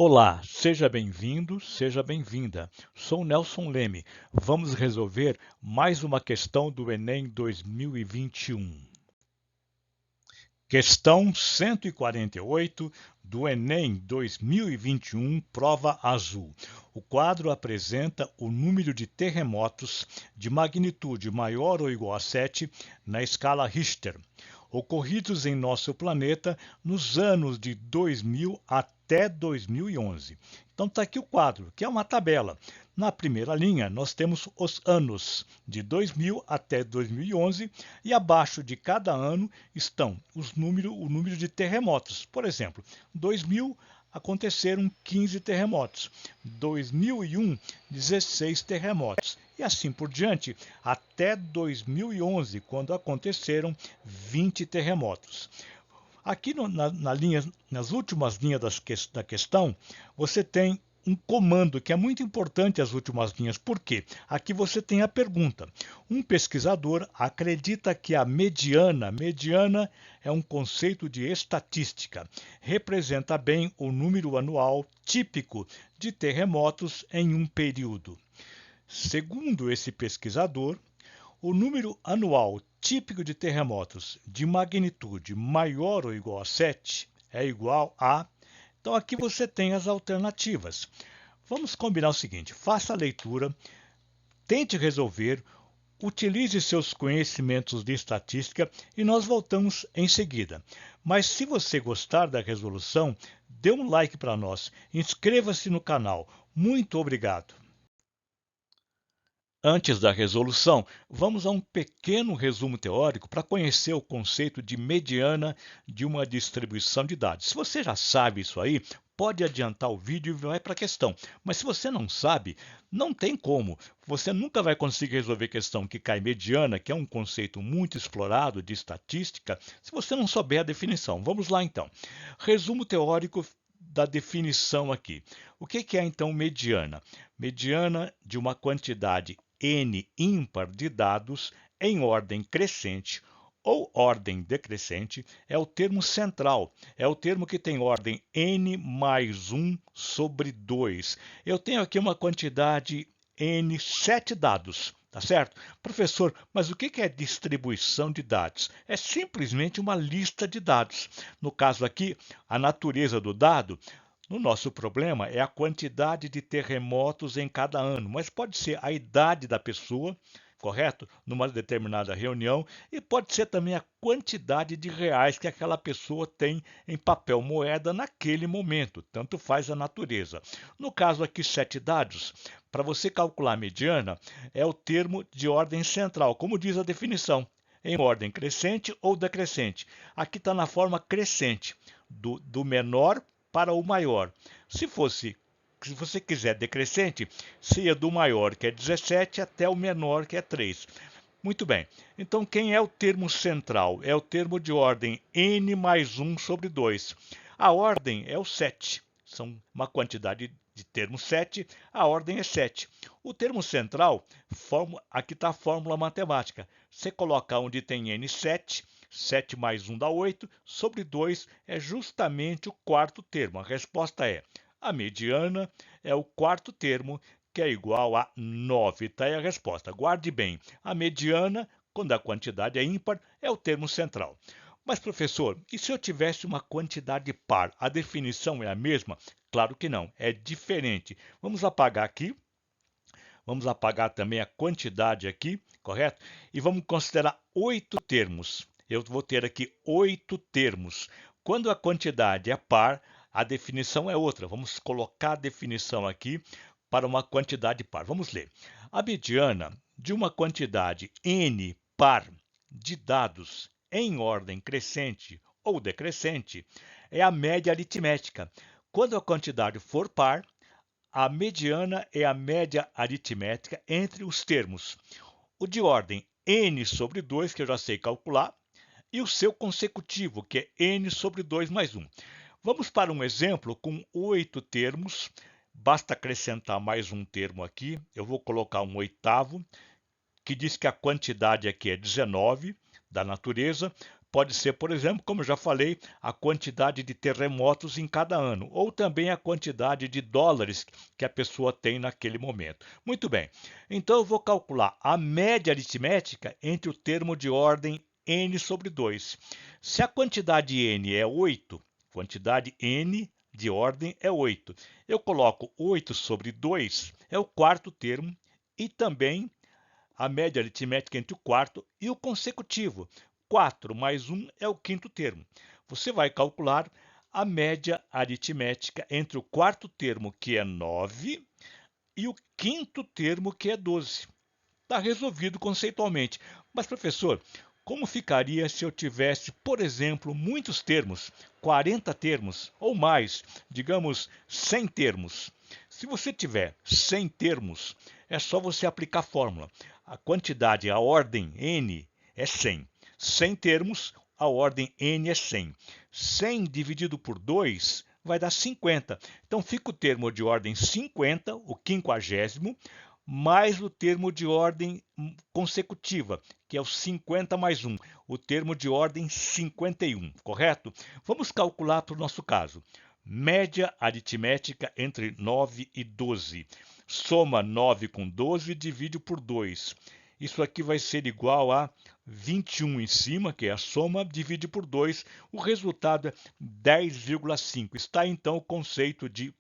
Olá, seja bem-vindo, seja bem-vinda. Sou Nelson Leme. Vamos resolver mais uma questão do Enem 2021. Questão 148 do Enem 2021, prova azul. O quadro apresenta o número de terremotos de magnitude maior ou igual a 7 na escala Richter, ocorridos em nosso planeta nos anos de 2000 até 2011. Então está aqui o quadro, que é uma tabela. Na primeira linha, nós temos os anos de 2000 até 2011 e abaixo de cada ano estão o número de terremotos. Por exemplo, 2000 aconteceram 15 terremotos, 2001, 16 terremotos e assim por diante, até 2011, quando aconteceram 20 terremotos. Aqui nas últimas linhas da questão, você tem um comando que é muito importante as últimas linhas. Por quê? Aqui você tem a pergunta. Um pesquisador acredita que a mediana é um conceito de estatística, representa bem o número anual típico de terremotos em um período. Segundo esse pesquisador, o número anual típico de terremotos de magnitude maior ou igual a 7 é igual a... Então aqui você tem as alternativas. Vamos combinar o seguinte, faça a leitura, tente resolver, utilize seus conhecimentos de estatística e nós voltamos em seguida. Mas se você gostar da resolução, dê um like para nós, inscreva-se no canal. Muito obrigado! Antes da resolução, vamos a um pequeno resumo teórico para conhecer o conceito de mediana de uma distribuição de dados. Se você já sabe isso aí, pode adiantar o vídeo e vai para a questão. Mas se você não sabe, não tem como. Você nunca vai conseguir resolver questão que cai mediana, que é um conceito muito explorado de estatística, se você não souber a definição. Vamos lá então. Resumo teórico da definição aqui. O que é então mediana? Mediana de uma quantidade n ímpar de dados em ordem crescente ou ordem decrescente é o termo central, é o termo que tem ordem n mais 1 sobre 2. Eu tenho aqui uma quantidade n, 7 dados, tá certo? Professor, mas o que é distribuição de dados? É simplesmente uma lista de dados. No caso aqui, a natureza do dado, no nosso problema é a quantidade de terremotos em cada ano, mas pode ser a idade da pessoa, correto? Numa determinada reunião, e pode ser também a quantidade de reais que aquela pessoa tem em papel moeda naquele momento, tanto faz a natureza. No caso aqui, 7 dados, para você calcular a mediana, é o termo de ordem central, como diz a definição, em ordem crescente ou decrescente. Aqui está na forma crescente, do menor para o maior. Se você quiser decrescente, seria do maior, que é 17, até o menor, que é 3. Muito bem. Então, quem é o termo central? É o termo de ordem n mais 1 sobre 2. A ordem é o 7. São uma quantidade de termos 7, a ordem é 7. O termo central, aqui está a fórmula matemática. Você coloca onde tem n, 7, 7 mais 1 dá 8, sobre 2 é justamente o quarto termo. A resposta é: a mediana é o quarto termo, que é igual a 9. Está aí a resposta. Guarde bem, a mediana, quando a quantidade é ímpar, é o termo central. Mas, professor, e se eu tivesse uma quantidade par? A definição é a mesma? Claro que não, é diferente. Vamos apagar aqui. Vamos apagar também a quantidade aqui, correto? E vamos considerar 8 termos. Eu vou ter aqui 8 termos. Quando a quantidade é par, a definição é outra. Vamos colocar a definição aqui para uma quantidade par. Vamos ler. A mediana de uma quantidade n par de dados em ordem crescente ou decrescente é a média aritmética. Quando a quantidade for par, a mediana é a média aritmética entre os termos. O de ordem n sobre 2, que eu já sei calcular, e o seu consecutivo, que é n sobre 2 mais 1. Vamos para um exemplo com 8 termos. Basta acrescentar mais um termo aqui. Eu vou colocar um oitavo, que diz que a quantidade aqui é 19, da natureza. Pode ser, por exemplo, como eu já falei, a quantidade de terremotos em cada ano, ou também a quantidade de dólares que a pessoa tem naquele momento. Muito bem, então eu vou calcular a média aritmética entre o termo de ordem n sobre 2. Se a quantidade n é 8, quantidade n de ordem é 8, eu coloco 8 sobre 2, é o quarto termo, e também a média aritmética entre o quarto e o consecutivo. 4 mais 1 é o quinto termo. Você vai calcular a média aritmética entre o quarto termo, que é 9, e o quinto termo, que é 12. Está resolvido conceitualmente. Mas, professor, como ficaria se eu tivesse, por exemplo, muitos termos, 40 termos ou mais, digamos 100 termos? Se você tiver 100 termos, é só você aplicar a fórmula. A quantidade, a ordem n é 100. 100 termos, a ordem n é 100. 100 dividido por 2 vai dar 50. Então fica o termo de ordem 50, o quinquagésimo, mais o termo de ordem consecutiva, que é o 50 mais 1, o termo de ordem 51, correto? Vamos calcular para o nosso caso. Média aritmética entre 9 e 12. Soma 9 com 12 e divide por 2. Isso aqui vai ser igual a 21 em cima, que é a soma, divide por 2. O resultado é 10,5. Está então o conceito de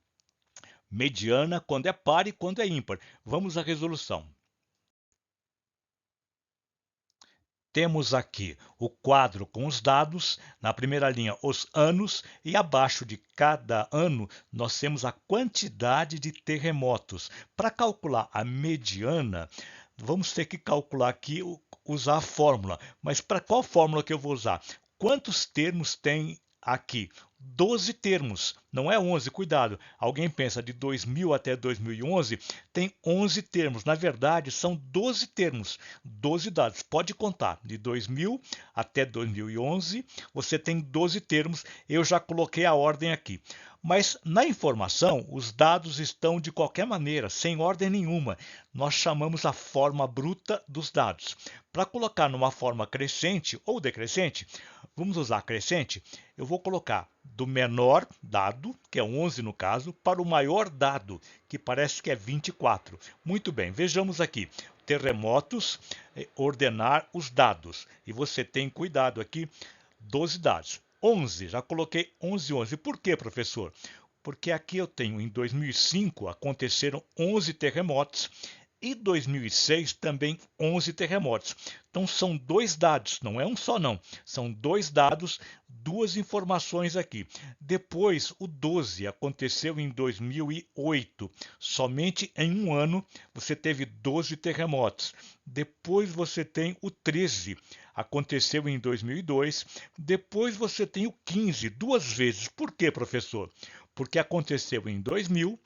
mediana quando é par e quando é ímpar. Vamos à resolução. Temos aqui o quadro com os dados, na primeira linha os anos, e abaixo de cada ano nós temos a quantidade de terremotos. Para calcular a mediana, vamos ter que calcular aqui, usar a fórmula. Mas para qual fórmula que eu vou usar? Quantos termos tem aqui? 12 termos, não é 11, cuidado. Alguém pensa de 2000 até 2011, tem 11 termos. Na verdade, são 12 termos, 12 dados. Pode contar, de 2000 até 2011, você tem 12 termos. Eu já coloquei a ordem aqui. Mas na informação, os dados estão de qualquer maneira, sem ordem nenhuma. Nós chamamos a forma bruta dos dados. Para colocar numa forma crescente ou decrescente, vamos usar crescente, eu vou colocar do menor dado, que é 11 no caso, para o maior dado, que parece que é 24. Muito bem, vejamos aqui. Terremotos, ordenar os dados. E você tem cuidado aqui, 12 dados. 11, já coloquei 11, 11. Por quê, professor? Porque aqui eu tenho, em 2005, aconteceram 11 terremotos, e 2006 também 11 terremotos. Então são dois dados, não é um só não. São dois dados, duas informações aqui. Depois o 12 aconteceu em 2008. Somente em um ano você teve 12 terremotos. Depois você tem o 13, aconteceu em 2002. Depois você tem o 15, duas vezes. Por quê, professor? Porque aconteceu em 2000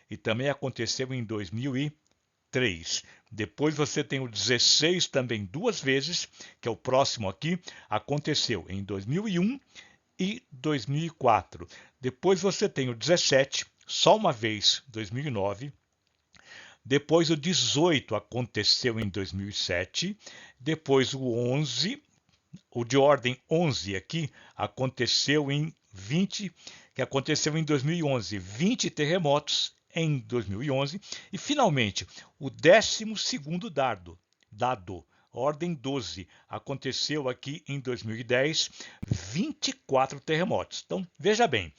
e também aconteceu em 2003. Depois você tem o 16 também duas vezes, que é o próximo aqui, aconteceu em 2001 e 2004. Depois você tem o 17, só uma vez, 2009. Depois o 18 aconteceu em 2007. Depois o 11, o de ordem 11 aqui, aconteceu em 20, que aconteceu em 2011, 20 terremotos em 2011, e finalmente o 12º dado, ordem 12, aconteceu aqui em 2010, 24 terremotos. Então, veja bem,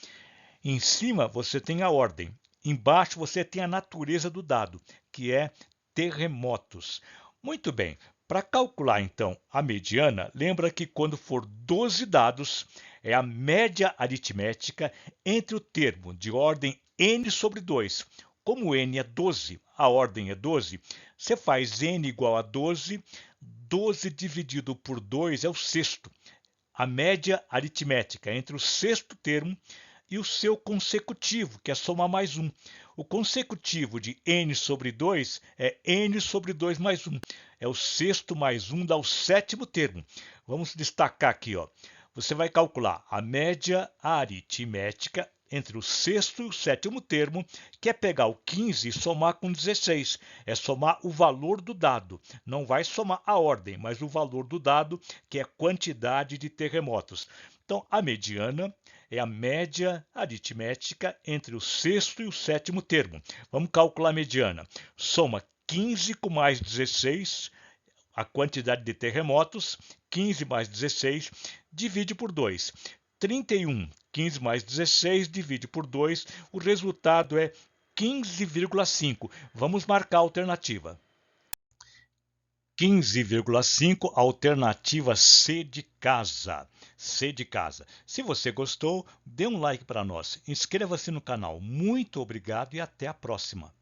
em cima você tem a ordem, embaixo você tem a natureza do dado, que é terremotos. Muito bem, para calcular então a mediana, lembra que quando for 12 dados, é a média aritmética entre o termo de ordem n sobre 2. Como n é 12, a ordem é 12, você faz n igual a 12, 12 dividido por 2 é o sexto. A média aritmética entre o sexto termo e o seu consecutivo, que é somar mais 1. O consecutivo de n sobre 2 é n sobre 2 mais 1. É o sexto mais 1 dá o sétimo termo. Vamos destacar aqui, ó. Você vai calcular a média aritmética entre o sexto e o sétimo termo, que é pegar o 15 e somar com 16. É somar o valor do dado. Não vai somar a ordem, mas o valor do dado, que é a quantidade de terremotos. Então, a mediana é a média aritmética entre o sexto e o sétimo termo. Vamos calcular a mediana. Soma 15 com mais 16, a quantidade de terremotos, 15 mais 16, divide por 2. 31, 15 mais 16, divide por 2, o resultado é 15,5. Vamos marcar a alternativa. 15,5, alternativa C de casa. C de casa. Se você gostou, dê um like para nós. Inscreva-se no canal. Muito obrigado e até a próxima.